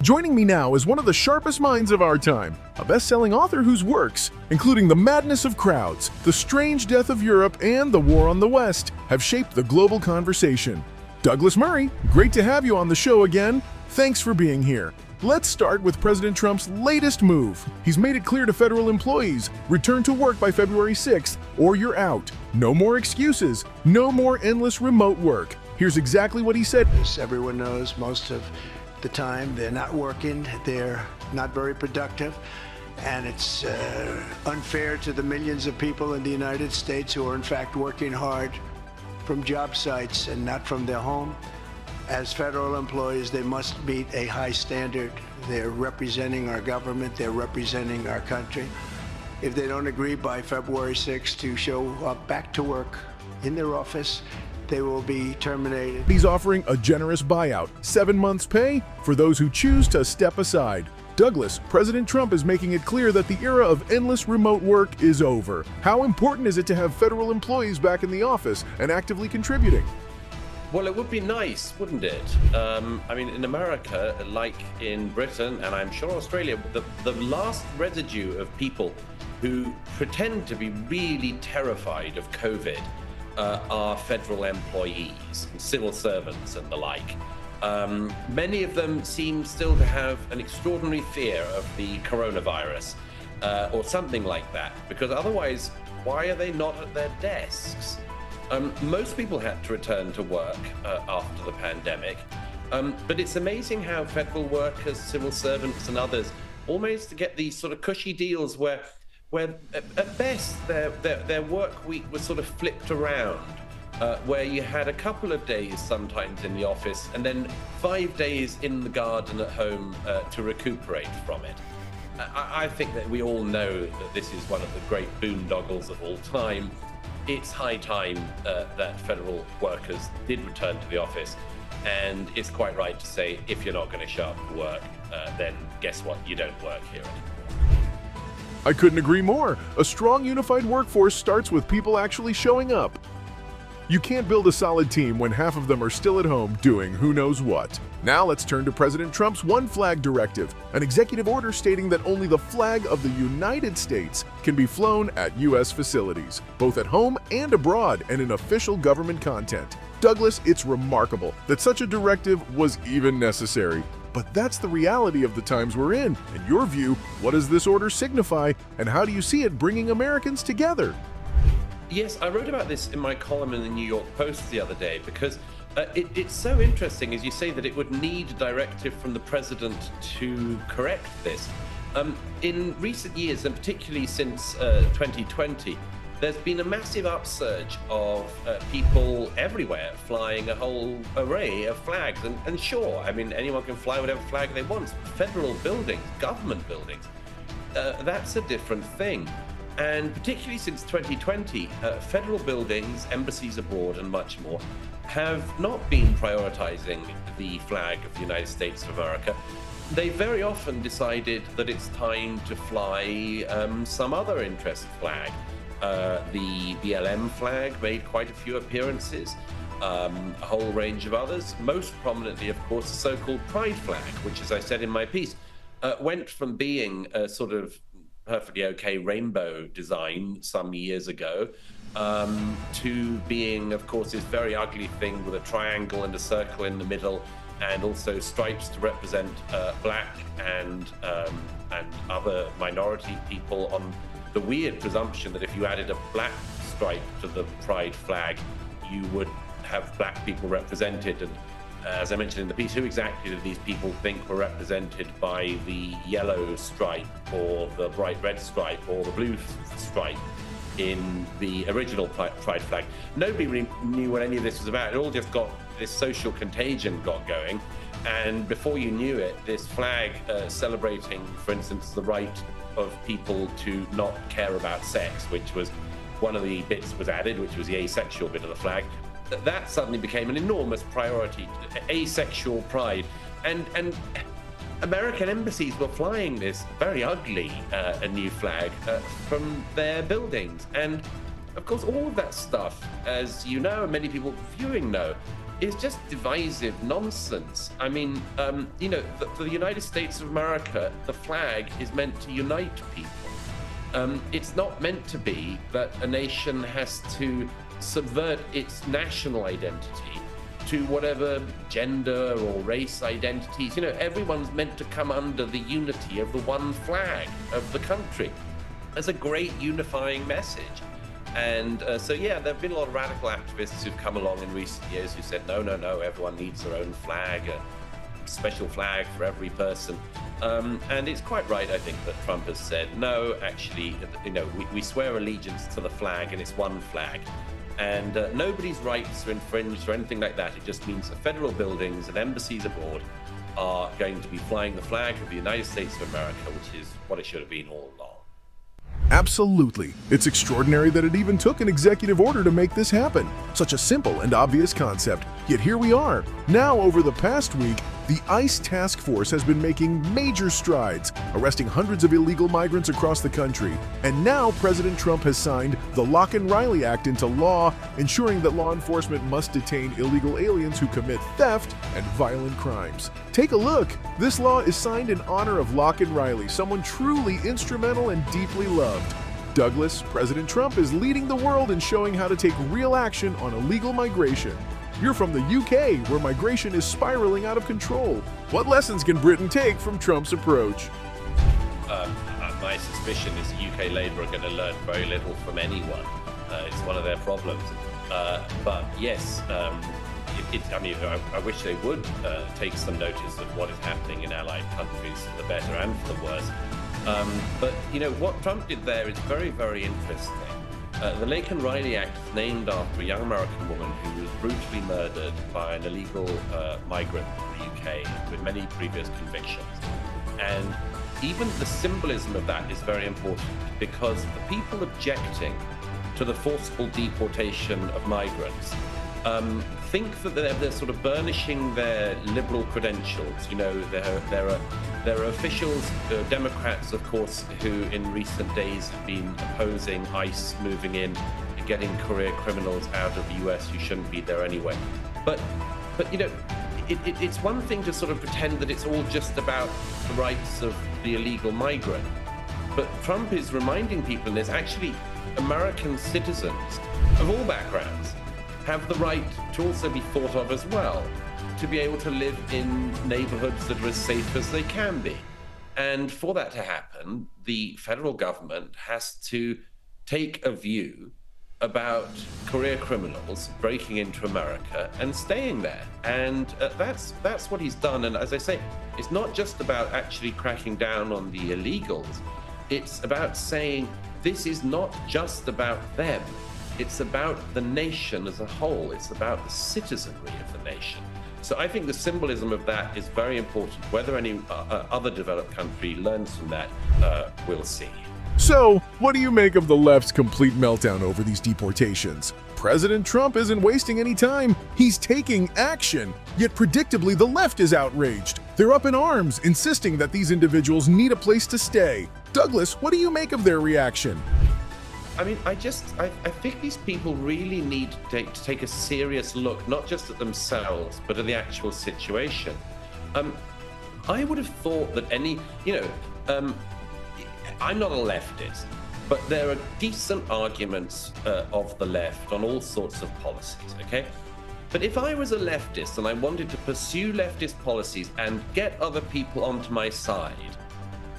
Joining me now is one of the sharpest minds of our time, a best-selling author whose works, including The Madness of Crowds, The Strange Death of Europe, and The War on the West, have shaped the global conversation. Douglas Murray, great to have you on the show again. Thanks for being here. Let's start with President Trump's latest move. He's made it clear to federal employees, return to work by February 6th, or you're out. No more excuses, no more endless remote work. Here's exactly what he said. As everyone knows, most of the time they're not working, they're not very productive, and it's unfair to the millions of people in the United States who are in fact working hard from job sites and not from their home. As federal employees, they must meet a high standard. They're representing our government, they're representing our country. If they don't agree by February 6th to show up back to work in their office, they will be terminated. He's offering a generous buyout, 7 months' pay for those who choose to step aside. Douglas, President Trump is making it clear that the era of endless remote work is over. How important is it to have federal employees back in the office and actively contributing? Well, it would be nice, wouldn't it? I mean, in America, like in Britain, and I'm sure Australia, the last residue of people who pretend to be really terrified of COVID are federal employees, civil servants and the like. Many of them seem still to have an extraordinary fear of the coronavirus or something like that, because otherwise, why are they not at their desks? Most people had to return to work after the pandemic, but it's amazing how federal workers, civil servants and others almost get these sort of cushy deals where at best their work week was sort of flipped around, where you had a couple of days sometimes in the office and then 5 days in the garden at home to recuperate from it. I think that we all know that this is one of the great boondoggles of all time. It's high time that federal workers did return to the office, and it's quite right to say, if you're not going to show up to work, then guess what? You don't work here anymore. I couldn't agree more. A strong, unified workforce starts with people actually showing up. You can't build a solid team when half of them are still at home doing who knows what. Now let's turn to President Trump's One Flag Directive, an executive order stating that only the flag of the United States can be flown at U.S. facilities, both at home and abroad and in official government content. Douglas, it's remarkable that such a directive was even necessary. But that's the reality of the times we're in. In your view, what does this order signify, and how do you see it bringing Americans together? Yes, I wrote about this in my column in the New York Post the other day because it's so interesting, as you say, that it would need a directive from the president to correct this. In recent years, and particularly since 2020, there's been a massive upsurge of people everywhere flying a whole array of flags. And sure, I mean, anyone can fly whatever flag they want. Federal buildings, government buildings, that's a different thing. And particularly since 2020, federal buildings, embassies abroad, and much more have not been prioritizing the flag of the United States of America. They very often decided that it's time to fly some other interest flag. The BLM flag made quite a few appearances, a whole range of others, most prominently, of course, the so-called Pride flag, which, as I said in my piece, went from being a sort of perfectly okay rainbow design some years ago to being, of course, this very ugly thing with a triangle and a circle in the middle, and also stripes to represent black and other minority people, on the weird presumption that if you added a black stripe to the Pride flag, you would have black people represented. And as I mentioned in the piece, who exactly do these people think were represented by the yellow stripe or the bright red stripe or the blue stripe in the original Pride flag? Nobody really knew what any of this was about. It all just got, this social contagion got going. And before you knew it, this flag celebrating, for instance, the right of people to not care about sex, which was one of the bits was added, which was the asexual bit of the flag. That suddenly became an enormous priority, asexual pride. And American embassies were flying this very ugly a new flag from their buildings. And of course, all of that stuff, as you know, and many people viewing know, is just divisive nonsense. I mean, for the United States of America, the flag is meant to unite people. It's not meant to be that a nation has to subvert its national identity to whatever gender or race identities. Everyone's meant to come under the unity of the one flag of the country. That's a great unifying message. And there have been a lot of radical activists who've come along in recent years who said, no, everyone needs their own flag, a special flag for every person. And it's quite right, I think, that Trump has said, no, actually, we swear allegiance to the flag and it's one flag. And nobody's rights are infringed or anything like that. It just means that federal buildings and embassies abroad are going to be flying the flag of the United States of America, which is what it should have been all along. Absolutely. It's extraordinary that it even took an executive order to make this happen. Such a simple and obvious concept. Yet here we are. Now, over the past week, the ICE task force has been making major strides, arresting hundreds of illegal migrants across the country. And now President Trump has signed the Lock and Riley Act into law, ensuring that law enforcement must detain illegal aliens who commit theft and violent crimes. Take a look. This law is signed in honor of Lock and Riley, someone truly instrumental and deeply loved. Douglas, President Trump is leading the world in showing how to take real action on illegal migration. You're from the UK, where migration is spiraling out of control. What lessons can Britain take from Trump's approach? My suspicion is UK Labour are going to learn very little from anyone. It's one of their problems. But yes, I wish they would take some notice of what is happening in allied countries, for the better and for the worse. But what Trump did there is very, very interesting. The Lake and Riley Act is named after a young American woman who was brutally murdered by an illegal migrant in the UK with many previous convictions. And even the symbolism of that is very important, because the people objecting to the forcible deportation of migrants think that they're sort of burnishing their liberal credentials. There are officials, Democrats, of course, who in recent days have been opposing ICE moving in and getting career criminals out of the US who shouldn't be there anyway. But it's one thing to sort of pretend that it's all just about the rights of the illegal migrant. But Trump is reminding people, and there's actually American citizens of all backgrounds have the right to also be thought of as well, to be able to live in neighborhoods that are as safe as they can be. And for that to happen, the federal government has to take a view about career criminals breaking into America and staying there. And that's what he's done. And as I say, it's not just about actually cracking down on the illegals. It's about saying this is not just about them. It's about the nation as a whole. It's about the citizenry of the nation. So I think the symbolism of that is very important. Whether any other developed country learns from that, we'll see. So, what do you make of the left's complete meltdown over these deportations? President Trump isn't wasting any time. He's taking action. Yet predictably, the left is outraged. They're up in arms, insisting that these individuals need a place to stay. Douglas, what do you make of their reaction? I mean, I think these people really need to take a serious look, not just at themselves, but at the actual situation. I would have thought that I'm not a leftist, but there are decent arguments of the left on all sorts of policies, okay? But if I was a leftist and I wanted to pursue leftist policies and get other people onto my side,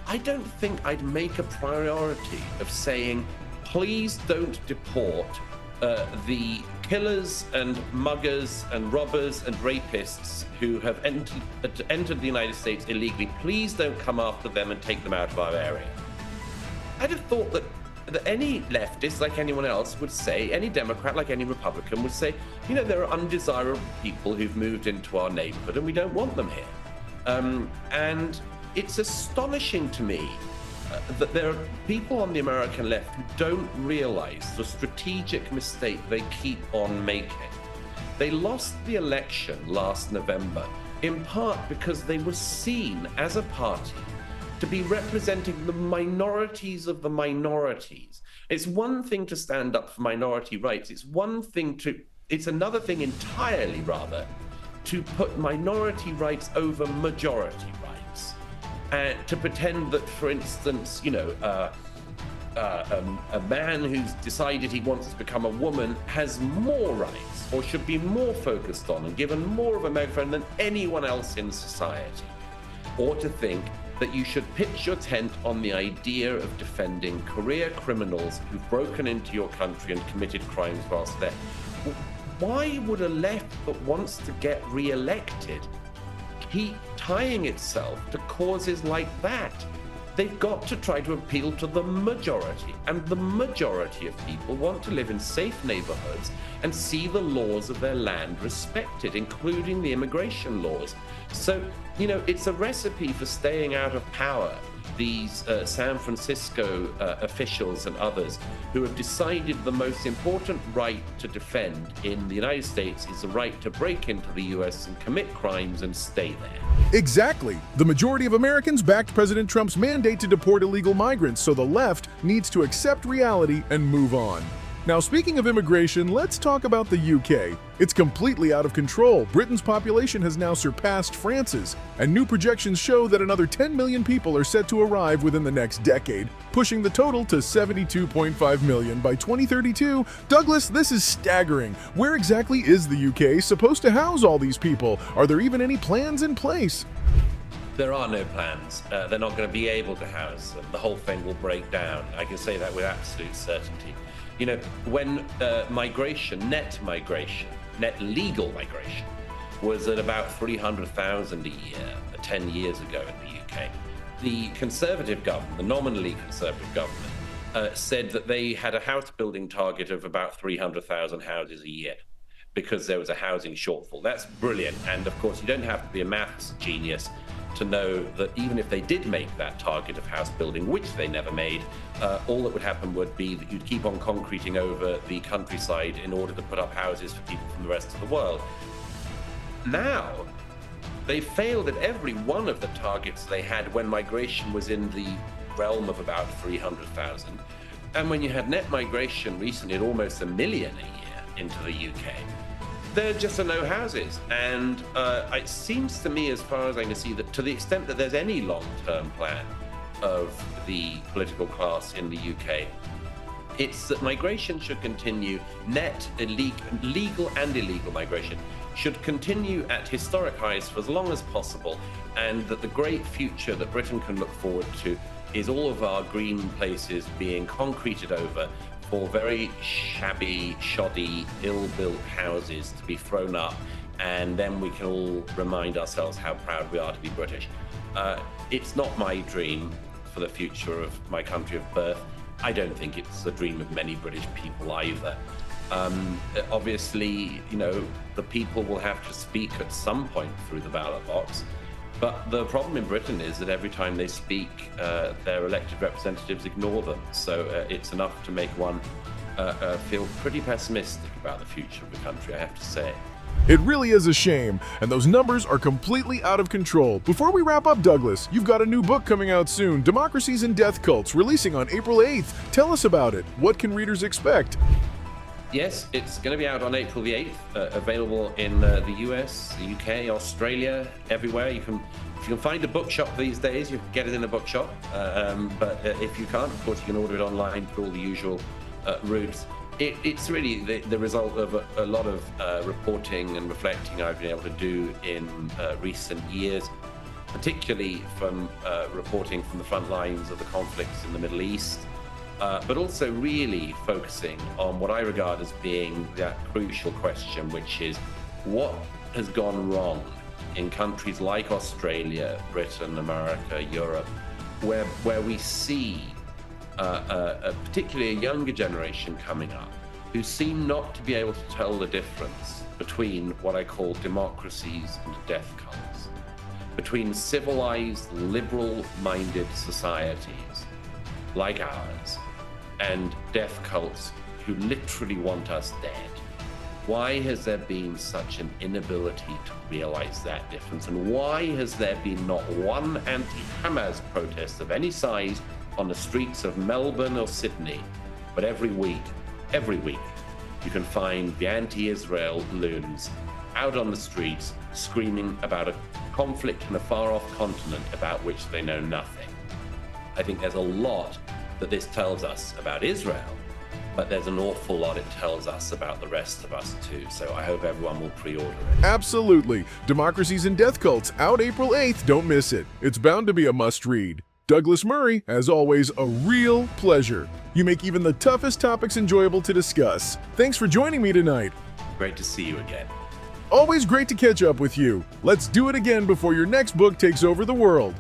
I don't think I'd make a priority of saying, please don't deport the killers and muggers and robbers and rapists who have entered the United States illegally. Please don't come after them and take them out of our area. I'd have thought that any leftist, like anyone else, would say, any Democrat, like any Republican, would say, there are undesirable people who've moved into our neighborhood and we don't want them here. And it's astonishing to me that there are people on the American left who don't realize the strategic mistake they keep on making. They lost the election last November, in part because they were seen as a party to be representing the minorities of the minorities. It's one thing to stand up for minority rights. It's one thing to It's another thing entirely, rather, to put minority rights over majority rights. To pretend that, for instance, a man who's decided he wants to become a woman has more rights or should be more focused on and given more of a megaphone than anyone else in society. Or to think that you should pitch your tent on the idea of defending career criminals who've broken into your country and committed crimes whilst there. Why would a left that wants to get re-elected keep tying itself to causes like that? They've got to try to appeal to the majority, and the majority of people want to live in safe neighborhoods and see the laws of their land respected, including the immigration laws. So, it's a recipe for staying out of power. These San Francisco officials and others who have decided the most important right to defend in the United States is the right to break into the US and commit crimes and stay there. Exactly. The majority of Americans backed President Trump's mandate to deport illegal migrants, so the left needs to accept reality and move on. Now, speaking of immigration, let's talk about the UK. It's completely out of control. Britain's population has now surpassed France's, and new projections show that another 10 million people are set to arrive within the next decade, pushing the total to 72.5 million by 2032. Douglas, this is staggering. Where exactly is the UK supposed to house all these people? Are there even any plans in place? There are no plans. They're not going to be able to house them. The whole thing will break down. I can say that with absolute certainty. When net legal migration, was at about 300,000 a year 10 years ago in the UK, the Conservative government, the nominally Conservative government, said that they had a house building target of about 300,000 houses a year because there was a housing shortfall. That's brilliant. And of course, you don't have to be a maths genius to know that even if they did make that target of house building, which they never made, all that would happen would be that you'd keep on concreting over the countryside in order to put up houses for people from the rest of the world. Now, they failed at every one of the targets they had when migration was in the realm of about 300,000. And when you had net migration recently at almost 1 million a year into the UK, there just are no houses. And it seems to me, as far as I can see, that to the extent that there's any long-term plan of the political class in the UK, it's that migration should continue, legal and illegal migration should continue at historic highs for as long as possible, and that the great future that Britain can look forward to is all of our green places being concreted over for very shabby, shoddy, ill-built houses to be thrown up, and then we can all remind ourselves how proud we are to be British. It's not my dream for the future of my country of birth. I don't think it's the dream of many British people either. Obviously, the people will have to speak at some point through the ballot box. But the problem in Britain is that every time they speak, their elected representatives ignore them. So it's enough to make one feel pretty pessimistic about the future of the country, I have to say. It really is a shame, and those numbers are completely out of control. Before we wrap up, Douglas, you've got a new book coming out soon, Democracies and Death Cults, releasing on April 8th. Tell us about it. What can readers expect? Yes, it's going to be out on April the 8th, available in the US, the UK, Australia, everywhere. If you can find a bookshop these days, you can get it in a bookshop. But if you can't, of course, you can order it online through all the usual routes. It's really the result of a lot of reporting and reflecting I've been able to do in recent years, particularly from reporting from the front lines of the conflicts in the Middle East. But also really focusing on what I regard as being that crucial question, which is what has gone wrong in countries like Australia, Britain, America, Europe, where we see particularly a younger generation coming up who seem not to be able to tell the difference between what I call democracies and death cults, between civilized, liberal-minded societies like ours and death cults who literally want us dead. Why has there been such an inability to realize that difference? And why has there been not one anti-Hamas protest of any size on the streets of Melbourne or Sydney, but every week, you can find the anti-Israel loons out on the streets screaming about a conflict in a far-off continent about which they know nothing. I think there's a lot that this tells us about Israel, but there's an awful lot it tells us about the rest of us too. So I hope everyone will pre-order it. Absolutely. Democracies and Death Cults, out April 8th. Don't miss it. It's bound to be a must-read. Douglas Murray, as always, a real pleasure. You make even the toughest topics enjoyable to discuss. Thanks for joining me tonight. Great to see you again. Always great to catch up with you. Let's do it again before your next book takes over the world.